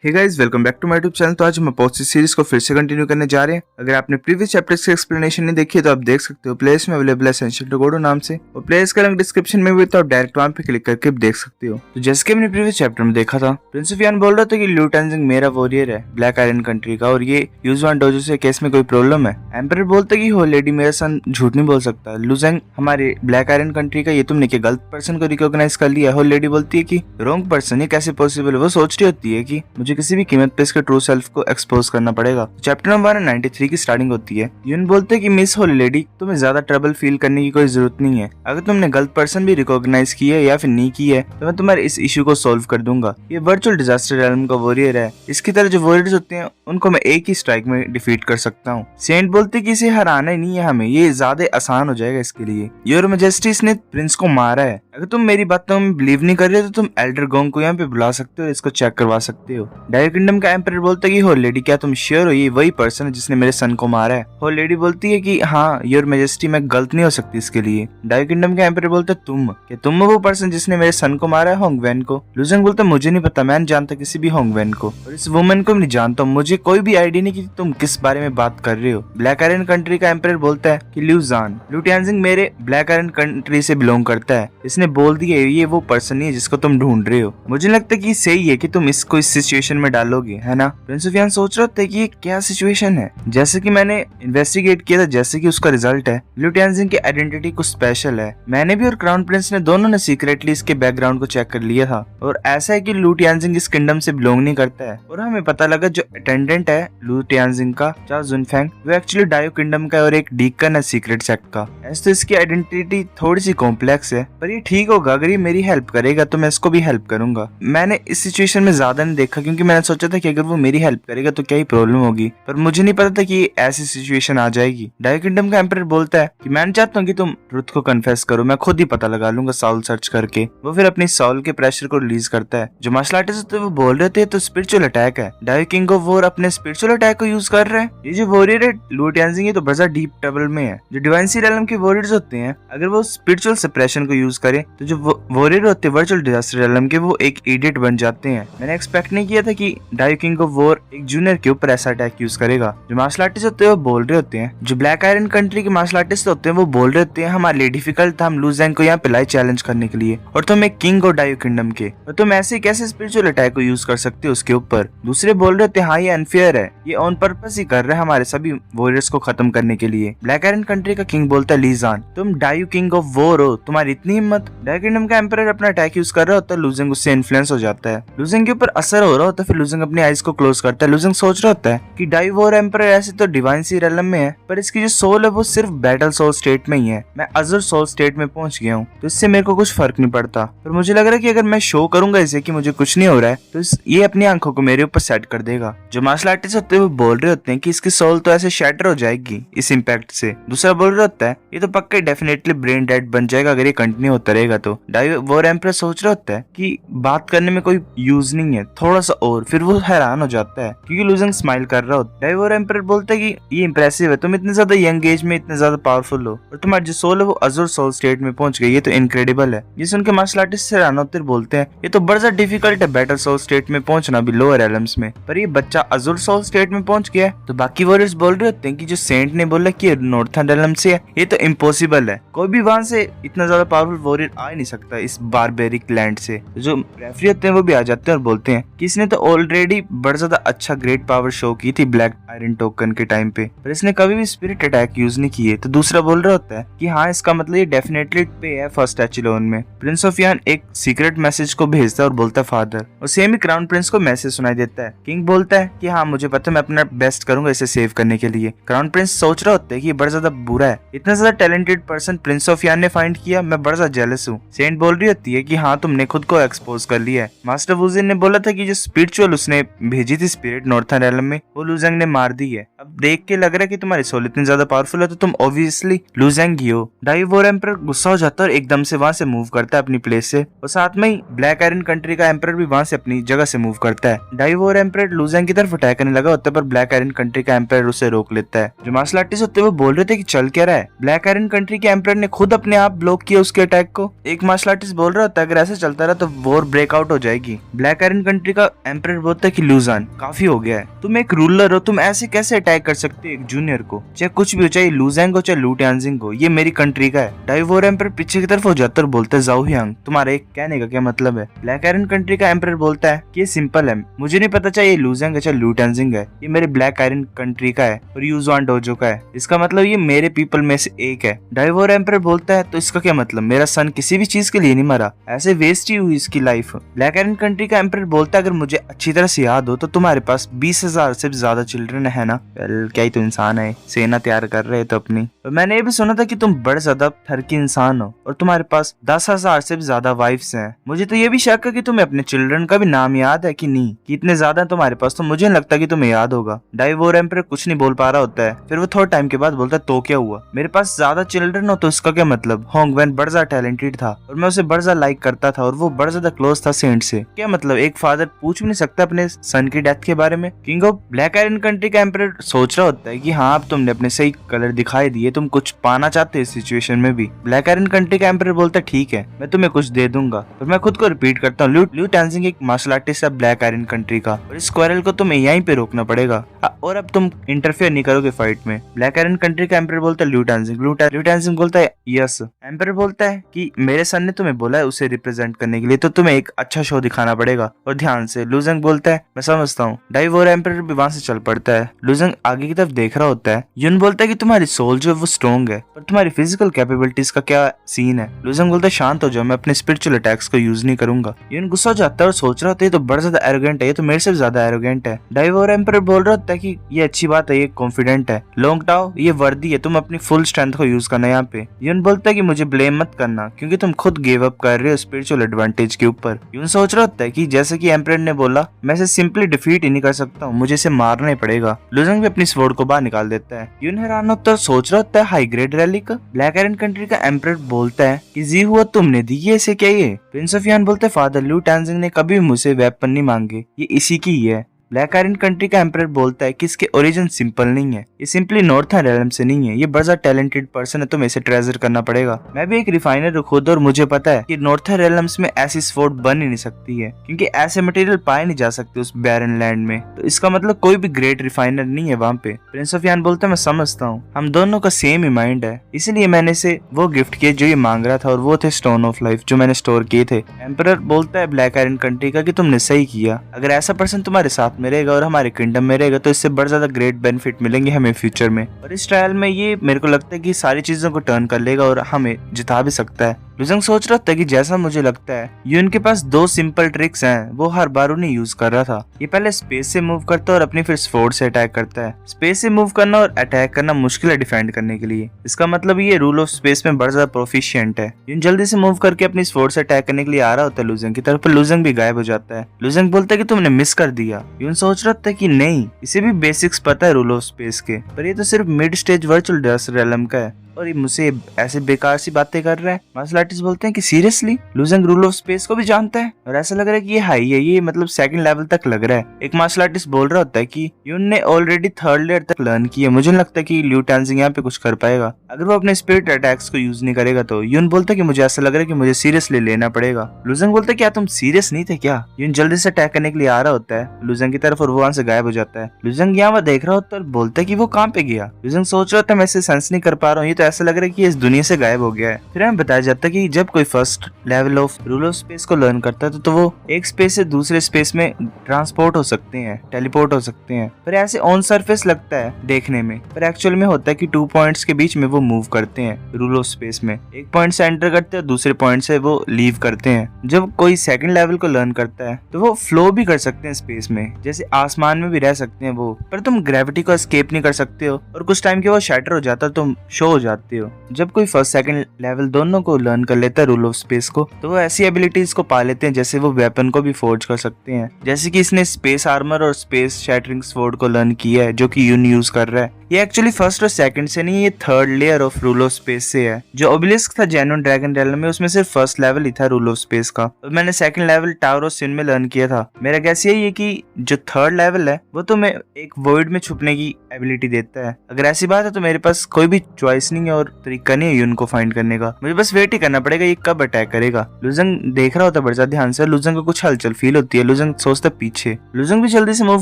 Hey guys, welcome back to my YouTube channel. तो आज हम अपोस्टल सीरीज को फिर से कंटिन्यू करने जा रहे हैं। अगर आपने प्रीवियस चैप्टर्स की एक्सप्लेनेशन नहीं देखी है तो आप देख सकते हो, प्लेस में अवेलेबल है एसेंशियल टू गोडो नाम से, और प्लेस का लिंक डिस्क्रिप्शन में भी, तो आप डायरेक्ट वहां पे क्लिक करके देख सकते हो। तो जैसे कि हमने प्रीवियस चैप्टर में देखा था, प्रिंस ऑफ यान बोल रहा था कि लिu टानजिंग मेरा वॉरियर है ब्लैक आयरन कंट्री का, और ये यूजुआन डोजो से केस में कोई प्रॉब्लम है। एम्परर बोलता कि हो लेडी मेरा सन झूठ नहीं बोल सकता, लू जेंग हमारे ब्लैक आयरन कंट्री का, ये तुमने क्या गलत पर्सन को रिकॉग्नाइज कर लिया। हो लेडी बोलती है कि रॉन्ग पर्सन, ये कैसे पॉसिबल है। वो सोच रही होती है कि मुझे किसी भी कीमत पे इसके ट्रू सेल्फ को एक्सपोज करना पड़ेगा। चैप्टर नंबर 93 की स्टार्टिंग होती है। यून बोलते हैं कि मिस होली लेडी, तुम्हें ज्यादा ट्रबल फील करने की कोई जरूरत नहीं है। अगर तुमने गलत पर्सन भी रिकॉग्नाइज की है या फिर नहीं की है तो मैं तुम्हारे इस इशू को सॉल्व कर दूंगा। ये वर्चुअल डिजास्टर रेलम का वॉरियर है, इसकी तरह जो वॉरियर्स होते हैं उनको मैं एक ही स्ट्राइक में डिफीट कर सकता हूँ। सेंट बोलते कि इसे हराना ही नहीं है हमें, ये ज्यादा आसान हो जाएगा इसके लिए। योर मैजेस्टी, इसने प्रिंस को मारा है। अगर तुम मेरी बातों में बिलीव नहीं कर रहे तो तुम एल्डर गोंग को यहाँ पे बुला सकते हो, इसको चेक करवा सकते हो। डायरेक्ट किंगडम का एम्परर बोलता है कि हो लेडी, क्या तुम श्योर हो ये वही पर्सन है जिसने मेरे सन को मारा है। हो लेडी बोलती है कि हाँ योर मैजेस्टी, मैं गलत नहीं हो सकती इसके लिए। डायरेक्ट किंगडम का एम्परर बोलता है तुम वो पर्सन जिसने मेरे सन को मारा है होंग वैन को। लू जेंग बोलता है मुझे नहीं पता, मैं नहीं जानता किसी भी होंग वैन को, और इस वुमन को नहीं जानता, मुझे कोई भी आइडिया नहीं कि तुम किस बारे में बात कर रहे हो। ब्लैक आयरन कंट्री का एम्परर बोलता है कि लिu टानजिंग मेरे ब्लैक आयरन कंट्री से बिलोंग करता है, इसने बोल दिया ये वो पर्सन नहीं है जिसको तुम ढूंढ रहे हो। मुझे लगता है कि सही है कि तुम इसको इस सिचुएशन में डालोगे, है ना। प्रिंस ऑफ यान सोच रहा था कि ये क्या सिचुएशन है। जैसे कि मैंने इन्वेस्टिगेट किया था, जैसे कि उसका रिजल्ट है लिu टानजिंग की आइडेंटिटी कुछ स्पेशल है। मैंने भी और क्राउन प्रिंस ने दोनों ने सीक्रेटली इसके बैकग्राउंड को चेक कर लिया था, और ऐसा है कि लिu टानजिंग इस किंगडम से बिलोंग नहीं करता है। और हमें पता लगा जो अटेंडेंट है लिu टानजिंग का, चा जुनफेंग, वो एक्चुअली डायो किंगडम का और एक डीकन है सीक्रेट सेक्ट का। ऐसे तो इसकी आइडेंटिटी थोड़ी सी कॉम्प्लेक्स है, पर ये ठीक होगा। अगर ये मेरी हेल्प करेगा तो मैं इसको भी हेल्प करूंगा। मैंने इस सिचुएशन में ज्यादा नहीं देखा क्योंकि मैंने सोचा था कि अगर वो मेरी हेल्प करेगा तो क्या ही प्रॉब्लम होगी, पर मुझे नहीं पता था कि ऐसी सिचुएशन आ जाएगी। डायो किंगडम का एम्परर बोलता है कि मैं चाहता हूँ कि तुम ट्रुथ को कन्फेस करो, मैं खुद ही पता लगा लूंगा साउल सर्च करके। वो फिर अपनी साउल के प्रेशर को रिलीज करता है। जो मार्शल आर्टिस्ट होते हैं वो बोल रहे थे तो स्पिरिचुअल अटैक है। डायो किंग ऑफ वॉर अपने स्पिरिचुअल अटैक को यूज कर रहे हैं। ये जो वॉरियर है लिu टानजिंग, ये तो बड़ा डीप ट्रबल में है। जो डिवाइन सी रेलम के वॉरियर्स होते हैं, अगर वो स्पिरिचुअल सप्रेशन को यूज करे तो जो वॉरियर होते हैं वर्चुअल डिजास्टर रेलम के, वो एक इडियट बन जाते हैं। मैंने एक्सपेक्ट नहीं किया था कि डायो किंग ऑफ वॉर एक जूनियर के ऊपर ऐसा अटैक यूज करेगा। जो मार्शल आर्टिस्ट होते हैं वो बोल रहे होते हैं, जो ब्लैक आयरन कंट्री के मार्शल आर्टिस्ट होते हैं वो बोल रहे होते हैं हमारे लिए डिफिकल्ट था हम लू जेंग को यहाँ पे लाई चैलेंज करने के लिए, और तुम एक किंग हो डायो किंगडम के, और तुम ऐसे कैसे स्पिरिचुअल अटैक को यूज कर सकते हो उसके ऊपर। दूसरे बोल रहे होते हैं हाँ ये अनफेयर है, ये ऑन पर्पस ही कर रहे हैं हमारे सभी वॉरियर्स को खत्म करने के लिए। ब्लैक आयरन कंट्री का किंग बोलता है लीजान, तुम डायो किंग ऑफ वॉर हो, तुम्हारी इतनी हिम्मत। डायो किंगडम का एम्परर अपना अटैक यूज कर रहा होता है, लू जेंग उससे इन्फ्लुएंस हो जाता है, लू जेंग के ऊपर असर हो रहा होता है। फिर लू जेंग अपनी आईज को क्लोज करता है। लू जेंग सोच रहा होता है कि डायो वॉर एम्परर ऐसे तो डिवाइन सी रेलम में है, पर इसकी जो सोल है वो सिर्फ बैटल सोल स्टेट में ही है। मैं अजर सोल स्टेट में पहुंच गया हूँ, तो इससे मेरे को कुछ फर्क नहीं पड़ता। पर मुझे लग रहा है कि अगर मैं शो करूंगा इसे कि मुझे कुछ नहीं हो रहा है तो ये अपनी आंखों को मेरे ऊपर सेट कर देगा। जो मार्शल आर्टिस्ट होते हैं वो बोल रहे होते हैं कि इसकी सोल तो ऐसे शैटर हो जाएगी इस इम्पैक्ट से। दूसरा बोल रहा होता है ये तो पक्का डेफिनेटली ब्रेन डेड बन जाएगा अगर ये कंटिन्यू होता रहेगा। तो डायो वॉर एम्परर सोच रहा होता है कि बात करने में कोई यूज नहीं है, थोड़ा सा और। फिर वो हैरान हो जाता है क्योंकि लू जेंग स्माइल कर रहा होता है। डायो वॉर एम्परर बोलता है कि ये इंप्रेसिव है, तुम इतने ज्यादा यंग एज में इतने ज्यादा पावरफुल हो, और तुम्हारी जो सोल है वो अजूर सोल स्टेट में पहुंच गई, ये तो इनक्रेडिबल है। ये सुन के मार्शल आर्टिस्ट हैरान होते हैं, बोलते हैं ये तो बड़ा डिफिकल्ट है बैटल सोल स्टेट में पहुंचना भी लोअर एलम्स में, पर ये बच्चा अजूर सोल स्टेट में पहुंच गया। तो बाकी वॉरियर्स बोल रहे होते हैं कि जो सेंट ने बोला कि नॉर्थर्न एलम से है, ये तो इम्पॉसिबल है, कोई भी वहां से इतना ज्यादा पावरफुल वॉरियर आ ही नहीं सकता इस बारबेरिक लैंड से। जो रेफरी होते हैं वो भी आ जाते हैं और बोलते हैं कि इसने तो ऑलरेडी बड़ा ज्यादा अच्छा ग्रेट पावर शो की थी ब्लैक आयरन टोकन के टाइम पे, पर इसने कभी भी स्पिरिट अटैक यूज नहीं किए। तो दूसरा बोल रहा होता है कि हाँ इसका मतलब ये डेफिनेटली पे है फर्स्ट एचिलोन में। प्रिंस ऑफ यान एक सीक्रेट मैसेज को भेजता है और बोलता है फादर, और सेम ही क्राउन प्रिंस को मैसेज सुनाई देता है। किंग बोलता है कि हाँ मुझे पता है, मैं अपना बेस्ट करूंगा इसे सेव करने के लिए। क्राउन प्रिंस सोच रहा होता है कि ये बड़ा ज्यादा बुरा है, इतना ज्यादा टैलेंटेड पर्सन प्रिंस ऑफ यान ने फाइंड किया, मैं बड़ा ज्यादा जेलस हूँ। सेंट बोल रही होती है कि हाँ तुमने खुद को एक्सपोज कर लिया है। मास्टर वुजिन ने बोला था कि जो स्पिरिचुअल उसने भेजी थी स्पिरिट नॉर्थर्न एलम में, वो लू जेंग ने मार दी है। अब देख के लग रहा है कि तुम्हारी सोल इतनी ज्यादा पावरफुल है तो तुम ऑब्वियसली लू जेंग ही हो। डायो वॉर एम्परर गुस्सा हो जाता है और एकदम से वहां से मूव करता है अपनी प्लेस से, और साथ में ही ब्लैक आयरन कंट्री का एम्परर भी वहां से अपनी जगह से मूव करता है। डायो वॉर एम्परर लू जेंग की तरफ अटैक करने लगा होता है, पर ब्लैक आयरन कंट्री का एम्परर उसे रोक लेता है। जो मार्शल आर्टिस्ट होते हैं वो बोल रहे थे कि चल क्या रहा है। ब्लैक आयरन कंट्री के एम्परर ने खुद अपने आप ब्लॉक किया उसके अटैक को। एक मार्शल आर्टिस्ट बोल रहा होता है अगर ऐसे चलता रहा तो वॉर ब्रेकआउट हो जाएगी। ब्लैक आयरन कंट्री का एम्परर बोलता है कि लूजान काफी हो गया है, तुम एक रूलर हो, तुम ऐसे कैसे अटैक कर सकते हो एक जूनियर को, चाहे कुछ भी हो, चाहे लूजेंग हो चाहे लू टानजिंग हो, ये मेरी कंट्री का है। डाइवोर एम्परर पीछे की तरफ हो जाता है और बोलता है जाओ हियांग तुम्हारे कहने का क्या मतलब है। ब्लैक आयरन कंट्री का एम्परर बोलता है कि ये सिंपल है, मुझे नहीं पता चाहे ये लूजेंग है चाहे लू टानजिंग है, ये मेरे ब्लैक आयरन कंट्री का है और यूजुआन डोजो का है, इसका मतलब ये मेरे पीपल में से एक है। डाइवोर एम्परर बोलता है तो इसका क्या मतलब, मेरा सन किसी भी चीज के लिए नहीं मरा, ऐसे वेस्ट ही हुई इसकी लाइफ। ब्लैक आयरन कंट्री का एम्परर बोलता है अगर मुझे अच्छी तरह से याद हो तो तुम्हारे पास 20,000 से ज्यादा चिल्ड्रन है ना। क्या ही तो इंसान है, सेना तैयार कर रहे तो अपनी। और मैंने ये भी सुना था कि तुम बड़े ज्यादा ठरकी इंसान हो और तुम्हारे पास 10,000 से भी ज्यादा वाइफ्स हैं। मुझे तो ये भी शक है कि तुम्हें अपने चिल्ड्रन का भी नाम याद है कि नहीं, कि इतने ज्यादा तुम्हारे पास, तो मुझे नहीं लगता कि तुम्हें याद होगा। डाइवोर एम्परर कुछ नहीं बोल पा रहा होता है, फिर वो थोड़ा टाइम के बाद बोलता है तो क्या हुआ, मेरे पास ज्यादा चिल्ड्रन हो तो इसका क्या मतलब, होंग वैन बड़ा ज्यादा टैलेंटेड था और मैं उसे बड़ा ज्यादा लाइक करता था और वो बड़ा ज्यादा क्लोज था सेंट से, क्या मतलब एक फादर पूछ भी नहीं सकता अपने सन की डेथ के बारे में। King of black iron country का एम्परर सोच रहा होता है कि हाँ अब तुमने अपने सही कलर दिखाई दिए, तुम कुछ पाना चाहते इस सिचुएशन में भी। ब्लैक आयरन कंट्री का एम्परर बोलता है ठीक है मैं तुम्हें कुछ दे दूंगा, और मैं खुद को रिपीट करता हूँ, लू टानजिंग एक मार्शल आर्टिस्ट है ब्लैक आयरन कंट्री का, और इस स्क्वायरल को तुम्हें यहीं पे रोकना पड़ेगा और अब तुम इंटरफेयर नहीं करोगे फाइट में। ब्लैक आयरन कंट्री का एम्परर बोलता है लू टानजिंग बोलता है यस। एम्परर बोलता है कि मेरे सन ने तुम्हें बोला है उसे रिप्रेजेंट करने के लिए, तो तुम्हें एक अच्छा शो दिखाना पड़ेगा और ध्यान से। लूजेंग बोलता है मैं समझता हूँ। डाइवोर एम्परर भी वहां से चल पड़ता है। लूजेंग आगे की तरफ देख रहा होता है। यून बोलता है कि तुम्हारी सोल जो है वो स्ट्रॉन्ग है, पर तुम्हारी फिजिकल कैपेबिलिटीज का क्या सीन है। लूजेंग बोलता है शांत हो जाओ, मैं अपने स्पिरिचुअल अटैक्स को यूज नहीं करूंगा। यून गुस्सा हो जाता है और सोच रहा होता है तो बड़ा ज्यादा एरोगेंट है, ये तो मेरे से ज्यादा एरोगेंट है। डाइवोर एम्परर बोल रहा होता है कि ये अच्छी बात है, ये कॉन्फिडेंट है। लोंग टाओ ये वर्दी है, तुम अपनी फुल स्ट्रेंथ को यूज करना यहाँ पे। यून बोलता है कि मुझे ब्लेम मत करना क्योंकि तुम खुद गिव अप कर रहे हो स्पिरिचुअल एडवांटेज के ऊपर। यून सोच रहा होता है कि जैसे कि एम्परर ने बोला मैं इसे सिंपली डिफीट ही नहीं कर सकता हूँ, मुझे इसे मारना ही पड़ेगा। लूजेंग भी अपनी स्वॉर्ड को बाहर निकाल देता है। यून हैरान होता है, सोच रहा होता है high grade relic. Black iron country का एम्परर बोलता है कि जी हुआ तुमने दी है इसे क्या ये। प्रिंस ऑफ यान बोलते फादर लू टानजिंग ने कभी मुझसे वेपन नहीं मांगे, ये इसी की ही है। ब्लैक आयरन कंट्री का एम्परर बोलता है कि इसके ओरिजिन सिंपल नहीं है, ये सिंपली नॉर्थर्न रेलम से नहीं है, ये बड़ा टैलेंटेड पर्सन है, तुम्हें इसे ट्रेजर करना पड़ेगा। मैं भी एक रिफाइनर हूँ खुद और मुझे पता है कि नॉर्थर्न रेलम्स में ऐसी स्वॉर्ड बन ही नहीं सकती है क्योंकि ऐसे मटेरियल पाए नहीं जा सकते उस बैरन लैंड में, तो इसका मतलब कोई भी ग्रेट रिफाइनर नहीं है वहाँ पे। प्रिंस ऑफ यान बोलता है मैं समझता हूँ, हम दोनों का सेम ही माइंड है, इसीलिए मैंने इसे वो गिफ्ट किए जो ये मांग रहा था और वो थे स्टोन ऑफ लाइफ जो मैंने स्टोर किए थे। एम्परर बोलता है ब्लैक आयरन कंट्री का कि तुमने सही किया, अगर ऐसा पर्सन तुम्हारे साथ में रहेगा और हमारे किंगडम में रहेगा तो इससे बड़े ज्यादा ग्रेट बेनिफिट मिलेंगे हमें फ्यूचर में, और इस ट्रायल में ये मेरे को लगता है कि सारी चीजों को टर्न कर लेगा और हमें जिता भी सकता है। लूजेंग सोच रहा था कि जैसा मुझे लगता है यून के पास दो सिंपल ट्रिक्स हैं, वो हर बार उन्हें यूज कर रहा था। ये पहले स्पेस से मूव करता है और अपनी फिर स्वॉर्ड से अटैक करता है। स्पेस से मूव करना और अटैक करना मुश्किल है डिफेंड करने के लिए, इसका मतलब ये रूल ऑफ स्पेस में बड़ा ज्यादा प्रोफिशिएंट है। यून जल्दी से मूव करके अपनी स्वॉर्ड से अटैक करने के लिए आ रहा होता है लूजेंग की तरफ, पर लूजेंग भी गायब हो जाता है। लूजेंग बोलता है कि तुमने मिस कर दिया। यून सोच रहा था कि नहीं, इसे भी बेसिक्स पता है रूल ऑफ स्पेस के, पर ये तो सिर्फ मिड स्टेज वर्चुअल ड्रेस रेलम का है और ये मुझसे ऐसे बेकार सी बातें कर रहा है। मार्शल आर्टिस्ट बोलते हैं कि सीरियसली। लूजेंग रूल ऑफ स्पेस को भी जानता है और ऐसा लग रहा है कि ये हाई है, ये मतलब सेकंड लेवल तक लग रहा है। एक मार्शल आर्टिस्ट बोल रहा होता है कि यून ने ऑलरेडी थर्ड लेयर तक लर्न किया, मुझे नहीं लगता कि लू टानजिंग यहाँ पे कुछ कर पाएगा अगर वो अपने स्पिरिट अटैक्स को यूज नहीं करेगा तो। यून बोलता है कि मुझे ऐसा लग रहा है कि मुझे सीरियसली लेना पड़ेगा। लूजेंग बोलता है क्या तुम सीरियस नहीं थे क्या। यून जल्दी से अटैक करने के लिए आ रहा होता है लूजेंग की तरफ और वो वहां से गायब हो जाता है। लूजेंग यहाँ वह देख रहा होता है और बोलता है कि वो कहाँ पे गया। लूजेंग सोच रहा था मैं इसे सेंस नहीं कर पा रहा हूँ, ये तो ऐसा लग रहा है कि इस दुनिया से गायब हो गया है। फिर हमें बताया जाता है कि जब कोई first level of rule of space को लर्न करता है तो वो एक स्पेस से दूसरे स्पेस में ट्रांसपोर्ट हो सकते हैं, टेलीपोर्ट हो सकते हैं। पर ऐसे ऑन सरफेस लगता है देखने में, पर एक्चुअल में होता है कि 2 पॉइंट्स के बीच में वो मूव करते हैं रूल ऑफ स्पेस में। एक पॉइंट से एंटर करते हैं, दूसरे पॉइंट से वो लीव करते हैं। जब कोई सेकंड लेवल को लर्न करता है तो वो फ्लो भी कर सकते हैं स्पेस में, जैसे आसमान में भी रह सकते हैं वो, पर तुम ग्रेविटी को एस्केप नहीं कर सकते हो और कुछ टाइम के वो शैटर हो जाता है, तुम शो हो जाते हो। जब कोई फर्स्ट सेकंड लेवल दोनों को लर्न कर लेता है रूल ऑफ स्पेस को, तो वो ऐसी एबिलिटीज को पा लेते हैं जैसे वो वेपन को भी फोर्ज कर सकते हैं, जैसे कि इसने स्पेस आर्मर और स्पेस शैटरिंग स्वॉर्ड को लर्न किया है जो कि यून यूज कर रहा है। ये एक्चुअली फर्स्ट और सेकंड से नहीं, ये third layer of rule of space से है। जो ओबेलिस्क था जेन्युइन ड्रैगन रियलम में, उसमें सिर्फ फर्स्ट लेवल ही था रूल ऑफ स्पेस का, और मैंने second level tower of sin में लर्न किया था। मेरा गैस यही है कि जो थर्ड लेवल है वो तुम्हें एक वॉइड में छुपने की एबिलिटी देता है। अगर ऐसी बात है तो मेरे पास कोई भी चॉइस नहीं है और तरीका नहीं है यून को फाइंड करने का। मुझे बस वेट ही करना पड़ेगा ये कब अटैक करेगा। लुजंग देख रहा होता है बड़े ज्यादा ध्यान से, लुजंग को कुछ हलचल फील होती है। लुजंग सोचता पीछे, लुजंग भी जल्दी से मूव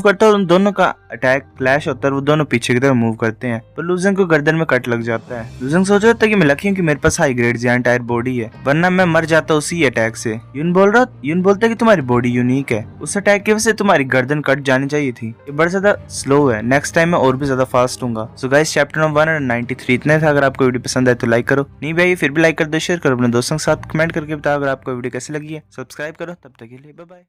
करता है और उन दोनों का अटैक क्लैश होता है, वो दोनों पीछे की तरफ मूव करते हैं, पर लुजंग को गर्दन में कट लग जाता है। लुजंग सोच रहा था कि मैं लकी हूं कि मेरे पास high grade giant tyre body है, वरना मैं मर जाता उसी अटैक से। यून बोलता है कि तुम्हारी बॉडी यूनिक है, उस अटैक की वजह से तुम्हारी गर्दन कट जानी चाहिए थी। ये बड़ा ज्यादा स्लो है, नेक्स्ट टाइम मैं और भी ज्यादा फास्ट हूँ। सो गाइस चैप्टर नंबर 193 इतना था। अगर आपको वीडियो पसंद आए तो लाइक करो, नहीं भाई फिर भी लाइक कर दो, शेयर करो अपने दोस्तों के साथ, कमेंट करके बताओ अगर आपको वीडियो कैसी लगी है, सब्सक्राइब करो। तब तक के लिए बाय बाय।